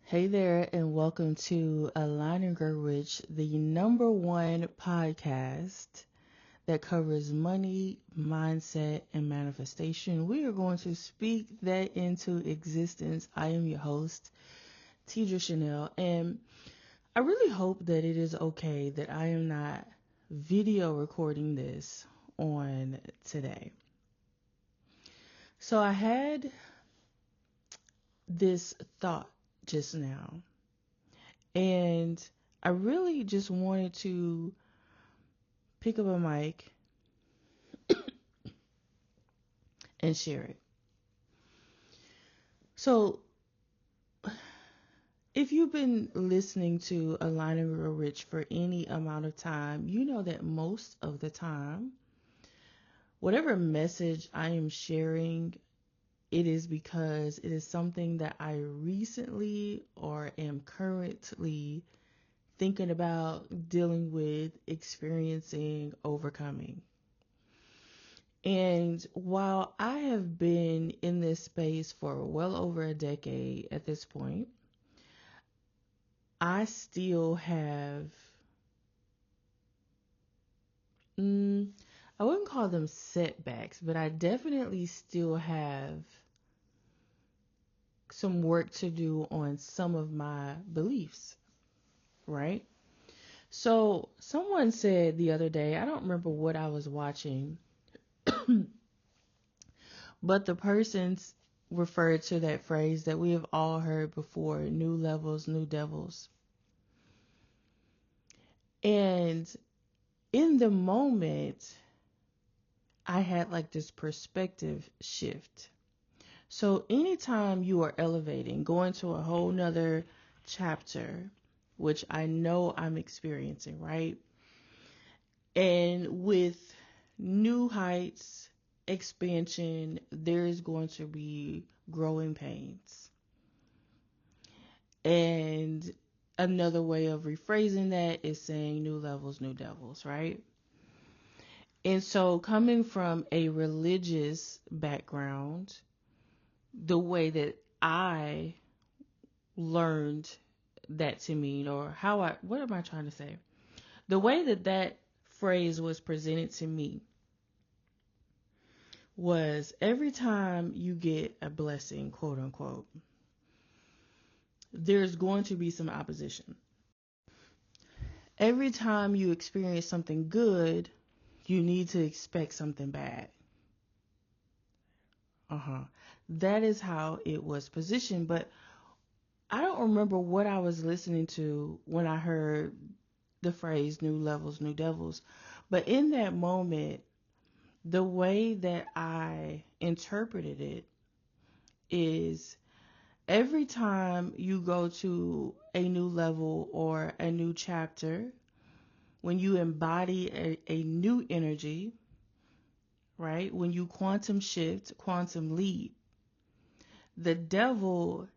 Hey there, and welcome to Align and Grow Rich, the number one podcast that covers money, mindset, and manifestation. We are going to speak that into existence. I am your host, TEDRA Chanel, and I really hope that it is okay that I am not video recording this on today. So I had this thought just now. And I really just wanted to pick up a mic and share it. So, if you've been listening to Align and Grow Rich for any amount of time, you know that most of the time, whatever message I am sharing, it is because it is something that I recently or am currently thinking about, dealing with, experiencing, overcoming. And while I have been in this space for well over a decade at this point, I still have, I wouldn't call them setbacks, but I definitely still have some work to do on some of my beliefs, right? So someone said the other day, I don't remember what I was watching, but the person's referred to that phrase that we have all heard before: new levels, new devils. And in the moment, I had like this perspective shift. So anytime you are elevating, going to a whole nother chapter, which I know I'm experiencing, right? And with new heights, expansion, there is going to be growing pains. And another way of rephrasing that is saying new levels, new devils, right? And so, coming from a religious background, the way that I learned that to mean, or what am I trying to say? The way that that phrase was presented to me was every time you get a blessing, quote unquote, there's going to be some opposition. Every time you experience something good, you need to expect something bad. That is how it was positioned. But I don't remember what I was listening to when I heard the phrase new levels, new devils. But in that moment, the way that I interpreted it is every time you go to a new level or a new chapter, when you embody a new energy, right? When you quantum shift, quantum leap, the devil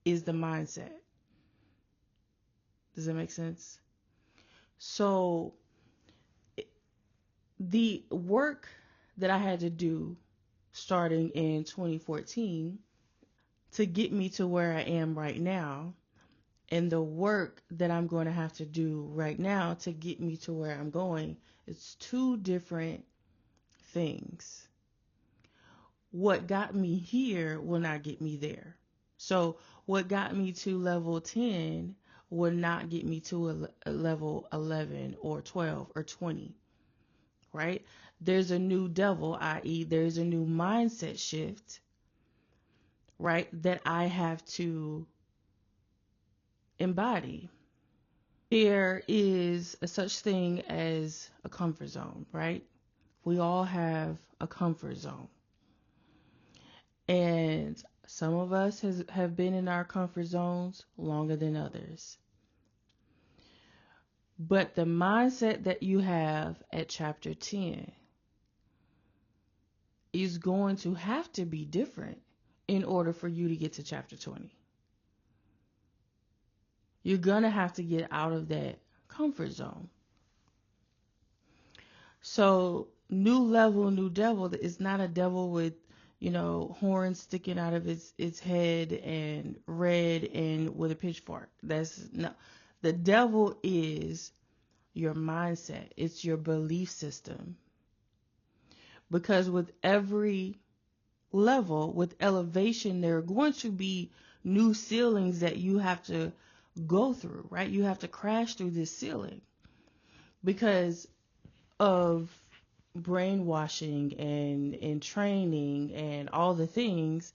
is the mindset. Does that make sense? So the work that I had to do starting in 2014 to get me to where I am right now, and the work that I'm going to have to do right now to get me to where I'm going, it's two different things. What got me here will not get me there. So what got me to level 10 will not get me to a level 11 or 12 or 20, right? There's a new devil, i.e. there's a new mindset shift, right, that I have to embody. There is a such thing as a comfort zone, right? We all have a comfort zone. And some of us have been in our comfort zones longer than others. But the mindset that you have at chapter 10 is going to have to be different in order for you to get to chapter 20. You're going to have to get out of that comfort zone. So, new level, new devil is not a devil with horns sticking out of its head and red and with a pitchfork. That's no. The devil is your mindset. It's your belief system. Because with every level, with elevation, there are going to be new ceilings that you have to go through, right? You have to crash through this ceiling because of brainwashing and training and all the things.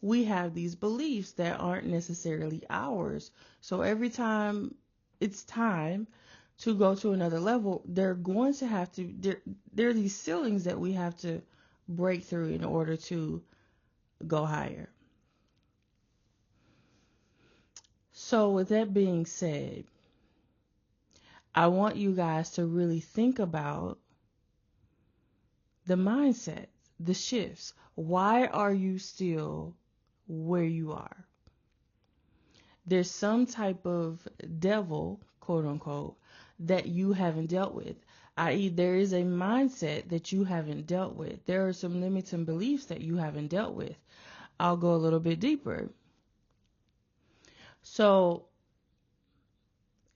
We have these beliefs that aren't necessarily ours. So every time it's time to go to another level, they're going to have to, there are these ceilings that we have to break through in order to go higher. So with that being said, I want you guys to really think about the mindset, the shifts. Why are you still where you are? There's some type of devil, quote unquote, that you haven't dealt with, i.e., there is a mindset that you haven't dealt with. There are some limiting beliefs that you haven't dealt with. I'll go a little bit deeper. So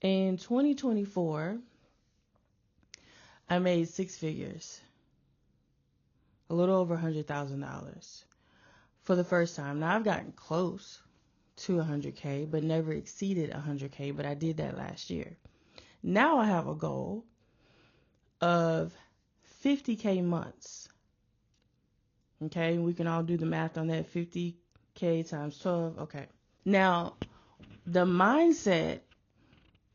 in 2024, I made six figures, a little over $100,000 for the first time. Now I've gotten close to 100K, but never exceeded 100K, but I did that last year. Now I have a goal of 50K months. Okay, we can all do the math on that. 50K times 12. Okay. Now, the mindset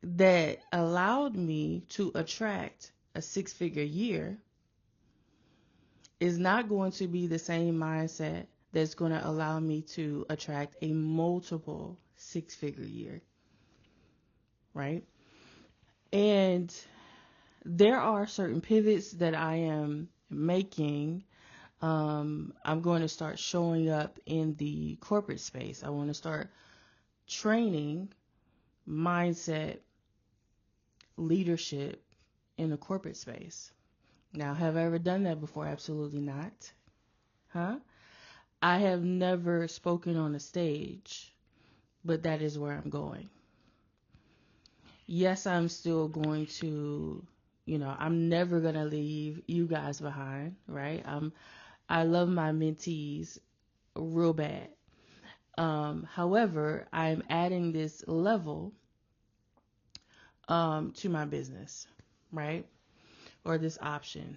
that allowed me to attract a six-figure year is not going to be the same mindset that's going to allow me to attract a multiple six-figure year, right? And there are certain pivots that I am making. I'm going to start showing up in the corporate space. I want to start training mindset leadership in the corporate space. Now, have I ever done that before? Absolutely not. Huh? I have never spoken on a stage, but that is where I'm going. Yes, I'm still going to, I'm never going to leave you guys behind, right? I love my mentees real bad. However, I'm adding this level to my business, right? Or this option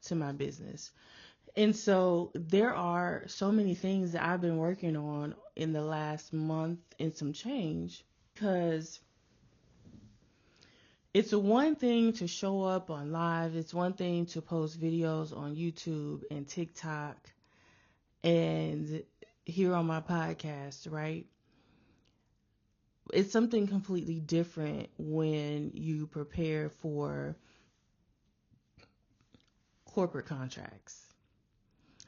to my business. And so there are so many things that I've been working on in the last month and some change, because it's one thing to show up on live. It's one thing to post videos on YouTube and TikTok and here on my podcast, right? It's something completely different when you prepare for corporate contracts.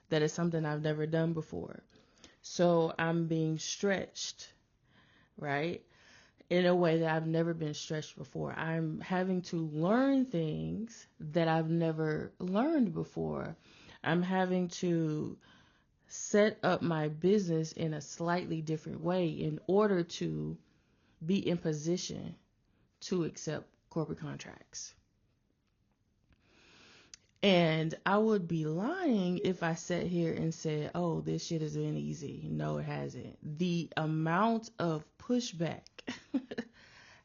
That is something I've never done before. So I'm being stretched, right? In a way that I've never been stretched before. I'm having to learn things that I've never learned before. I'm having to set up my business in a slightly different way in order to be in position to accept corporate contracts. And I would be lying if I sat here and said, oh, this shit has been easy. No, it hasn't. The amount of pushback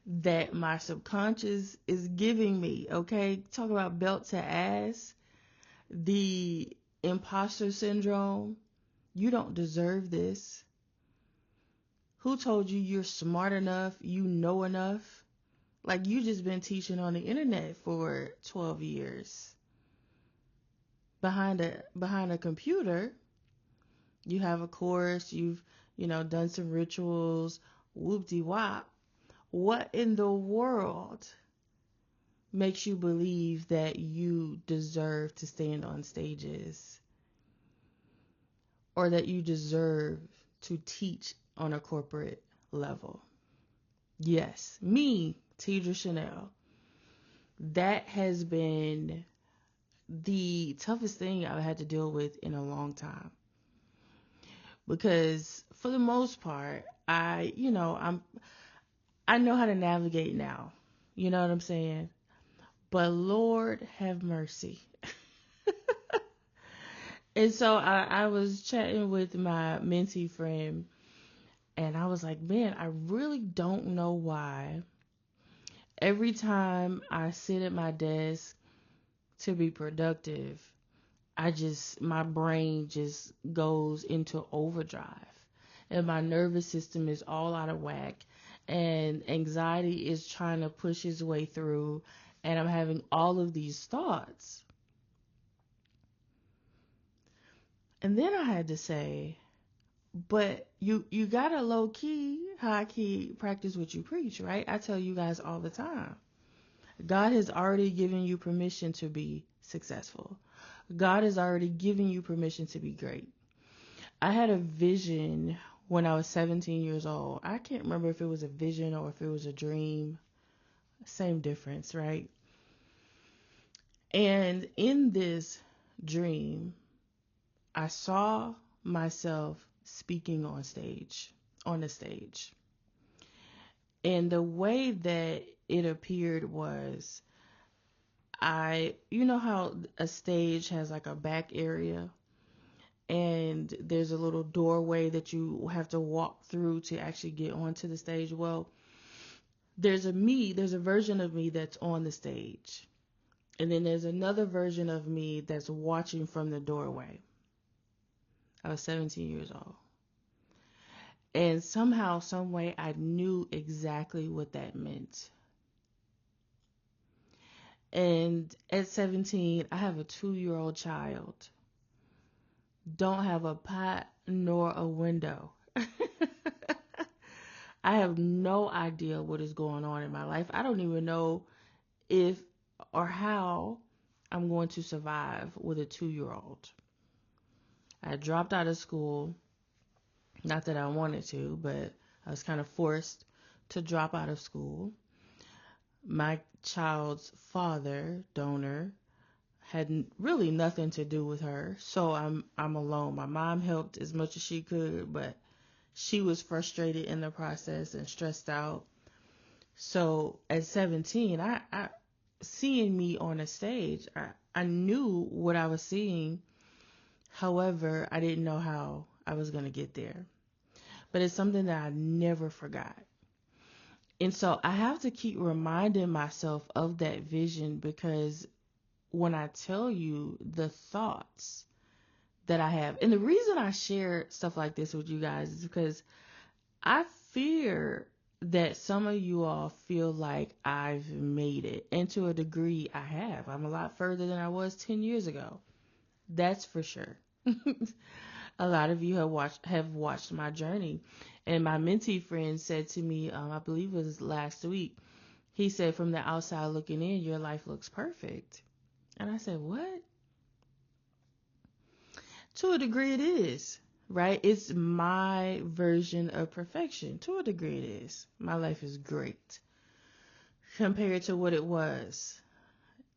that my subconscious is giving me, okay? Talk about belt to ass, the imposter syndrome. You don't deserve this. Who told you you're smart enough? You know enough? Like, you just been teaching on the internet for 12 years. Behind a computer, you have a course, you've, done some rituals, whoop-de-wop. What in the world makes you believe that you deserve to stand on stages, or that you deserve to teach on a corporate level? Yes, me, TEDRA Chanel. That has been the toughest thing I've had to deal with in a long time. because for the most part, I know how to navigate now. You know what I'm saying? But Lord have mercy. And so I was chatting with my mentee friend, and I was like, man, I really don't know why every time I sit at my desk to be productive, my brain just goes into overdrive, and my nervous system is all out of whack, and anxiety is trying to push its way through, and I'm having all of these thoughts. And then I had to say, but you gotta low key, high key practice what you preach, right? I tell you guys all the time. God has already given you permission to be successful. God has already given you permission to be great. I had a vision when I was 17 years old. I can't remember if it was a vision or if it was a dream. Same difference, right? And in this dream, I saw myself speaking on the stage. And the way that it appeared was you know how a stage has like a back area and there's a little doorway that you have to walk through to actually get onto the stage. Well, there's a version of me that's on the stage. And then there's another version of me that's watching from the doorway. I was 17 years old. And somehow, some way, I knew exactly what that meant. And at 17, I have a 2-year-old child. Don't have a pot nor a window. I have no idea what is going on in my life. I don't even know if or how I'm going to survive with a 2-year-old. I dropped out of school. Not that I wanted to, but I was kind of forced to drop out of school. My child's father, donor, had really nothing to do with her, so I'm alone. My mom helped as much as she could, but she was frustrated in the process and stressed out. So at 17, I seeing me on a stage, I knew what I was seeing. However, I didn't know how I was going to get there. But it's something that I never forgot. And so I have to keep reminding myself of that vision, because when I tell you the thoughts that I have, and the reason I share stuff like this with you guys is because I fear that some of you all feel like I've made it. And to a degree, I have. I'm a lot further than I was 10 years ago. That's for sure. A lot of you have watched my journey. And my mentee friend said to me, I believe it was last week, he said, from the outside looking in, your life looks perfect. And I said, what? To a degree it is, right? It's my version of perfection. To a degree it is. My life is great compared to what it was.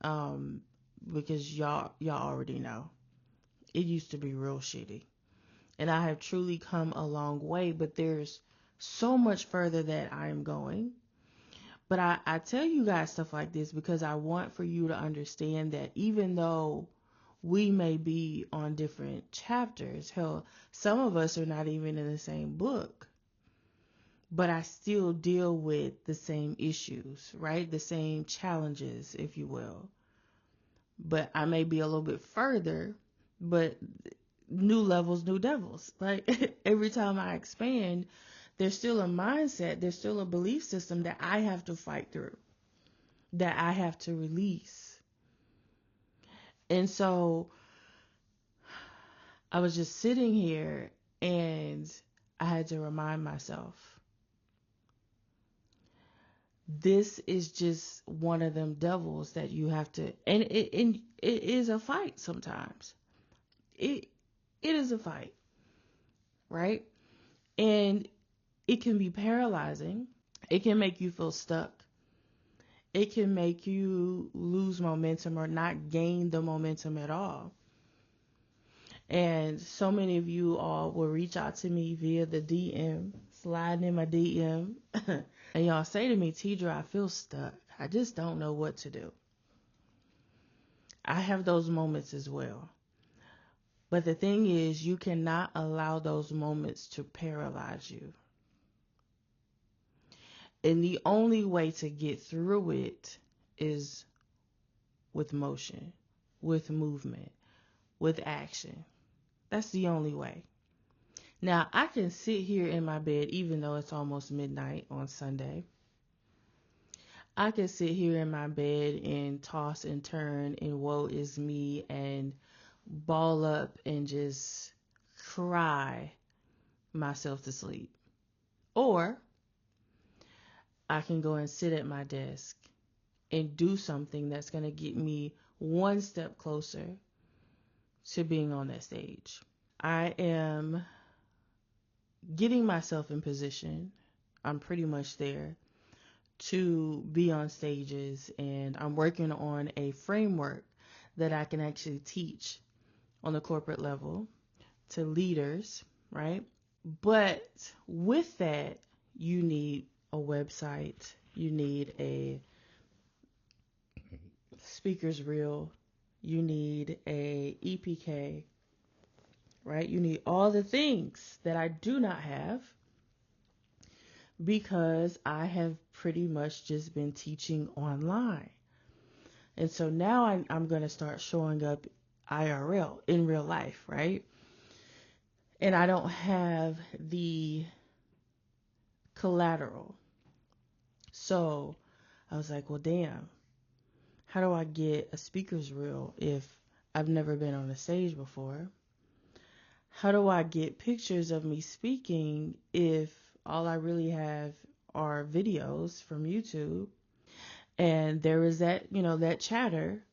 Because y'all already know. It used to be real shitty. And I have truly come a long way, but there's so much further that I am going. But I tell you guys stuff like this because I want for you to understand that even though we may be on different chapters, hell, some of us are not even in the same book, but I still deal with the same issues, right? The same challenges, if you will. But I may be a little bit further, but new levels, new devils. Like every time I expand, there's still a mindset, there's still a belief system that I have to fight through, that I have to release. And so I was just sitting here and I had to remind myself, this is just one of them devils that you have to, and it is a fight sometimes. It is a fight, right? And it can be paralyzing. It can make you feel stuck. It can make you lose momentum or not gain the momentum at all. And so many of you all will reach out to me via the DM, sliding in my DM. And y'all say to me, TEDRA, I feel stuck. I just don't know what to do. I have those moments as well. But the thing is, you cannot allow those moments to paralyze you. And the only way to get through it is with motion, with movement, with action. That's the only way. Now, I can sit here in my bed, even though it's almost midnight on Sunday. I can sit here in my bed and toss and turn and woe is me and ball up and just cry myself to sleep. Or I can go and sit at my desk and do something that's going to get me one step closer to being on that stage. I am getting myself in position. I'm pretty much there to be on stages, and I'm working on a framework that I can actually teach on the corporate level to leaders, right? But with that, you need a website, you need a speaker's reel, you need a EPK, right? You need all the things that I do not have because I have pretty much just been teaching online. And so now I'm going to start showing up IRL, in real life, right? And I don't have the collateral. So I was like, well, damn, how do I get a speaker's reel if I've never been on a stage before? How do I get pictures of me speaking if all I really have are videos from YouTube? And there is that, that chatter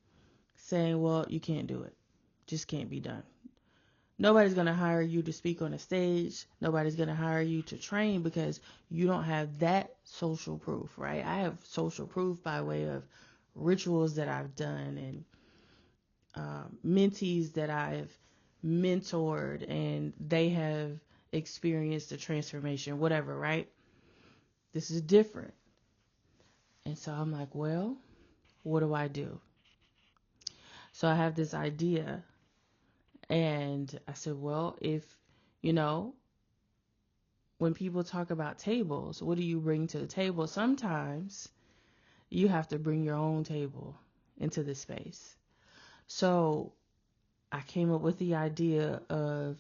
saying, well, you can't do it. Just can't be done. Nobody's going to hire you to speak on a stage. Nobody's going to hire you to train because you don't have that social proof, right? I have social proof by way of rituals that I've done and mentees that I've mentored and they have experienced the transformation, whatever, right? This is different. And so I'm like, well, what do I do? So I have this idea and I said, well, if, when people talk about tables, what do you bring to the table? Sometimes you have to bring your own table into the space. So I came up with the idea of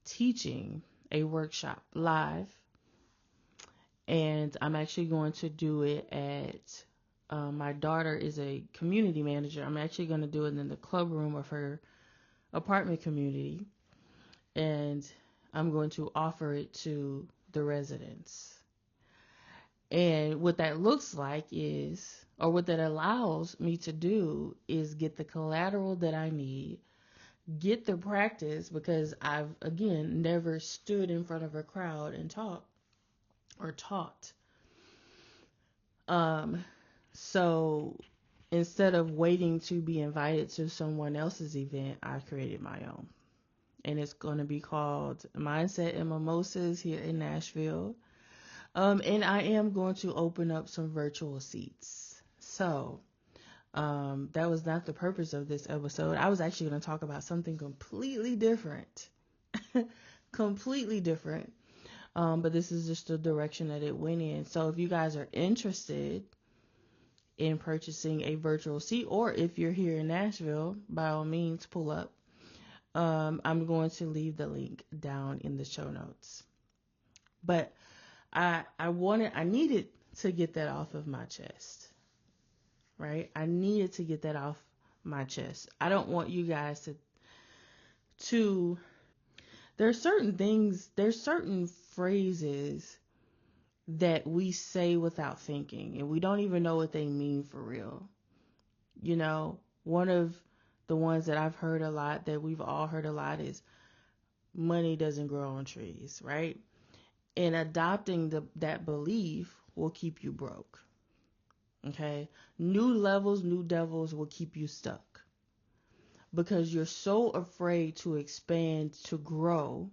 teaching a workshop live, and I'm actually going to do it at my daughter is a community manager. I'm actually going to do it in the club room of her apartment community, and I'm going to offer it to the residents. And what that looks like is, or what that allows me to do is get the collateral that I need, get the practice because I've, again, never stood in front of a crowd and taught. So instead of waiting to be invited to someone else's event, I created my own. And it's going to be called Mindset and Mimosas here in Nashville. And I am going to open up some virtual seats. So that was not the purpose of this episode. I was actually going to talk about something completely different. Completely different. But this is just the direction that it went in. So if you guys are interested in purchasing a virtual seat, or if you're here in Nashville, by all means, pull up. I'm going to leave the link down in the show notes. But I needed to get that off of my chest, right? I needed to get that off my chest. I don't want you guys to there's certain phrases that we say without thinking, and we don't even know what they mean for real. One of the ones that I've heard a lot, that we've all heard a lot, is money doesn't grow on trees, right? And adopting that belief will keep you broke. Okay? New levels, new devils will keep you stuck. because you're so afraid to expand, to grow,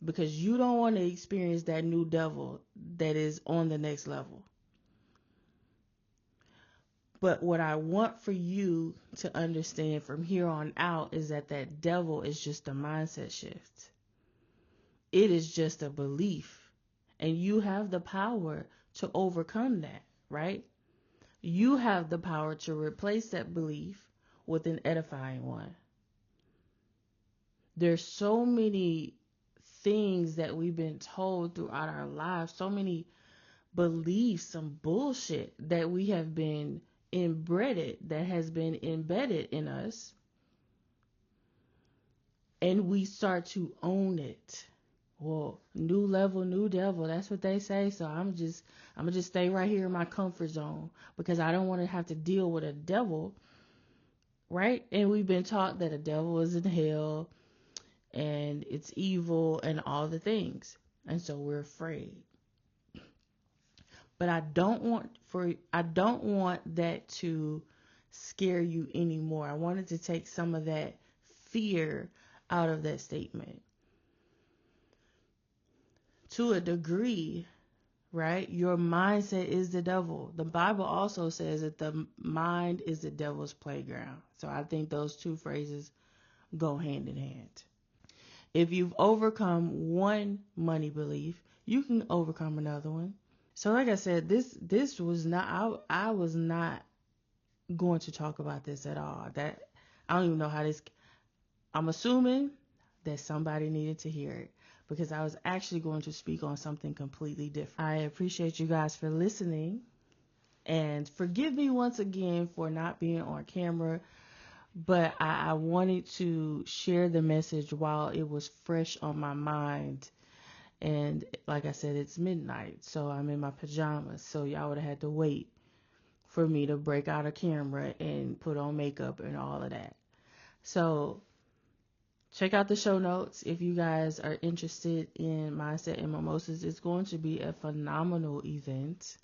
because you don't want to experience that new devil that is on the next level. But what I want for you to understand from here on out is that that devil is just a mindset shift. It is just a belief. And you have the power to overcome that, right? You have the power to replace that belief with an edifying one. There's so many things that we've been told throughout our lives, so many beliefs, some bullshit that we have been inbred, that has been embedded in us, and we start to own it. Well, new level, new devil, that's what they say. So I'm gonna just stay right here in my comfort zone because I don't want to have to deal with a devil, right? And we've been taught that a devil is in hell and it's evil and all the things. And so we're afraid. But I don't want that to scare you anymore. I wanted to take some of that fear out of that statement. To a degree, right? Your mindset is the devil. The Bible also says that the mind is the devil's playground. So I think those two phrases go hand in hand. If you've overcome one money belief, you can overcome another one. So like I said, this was not, I was not going to talk about this at all. That I don't even know how this, I'm assuming that somebody needed to hear it because I was actually going to speak on something completely different. I appreciate you guys for listening, and forgive me once again for not being on camera, but I wanted to share the message while it was fresh on my mind. And like I said, it's midnight, so I'm in my pajamas, so y'all would have had to wait for me to break out a camera and put on makeup and all of that. So check out the show notes if you guys are interested in Mindset and Mimosas. It's going to be a phenomenal event.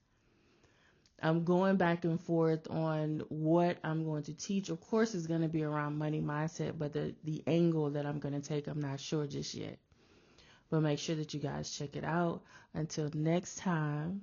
I'm going back and forth on what I'm going to teach. Of course, it's going to be around money mindset, but the angle that I'm going to take, I'm not sure just yet. But make sure that you guys check it out. Until next time.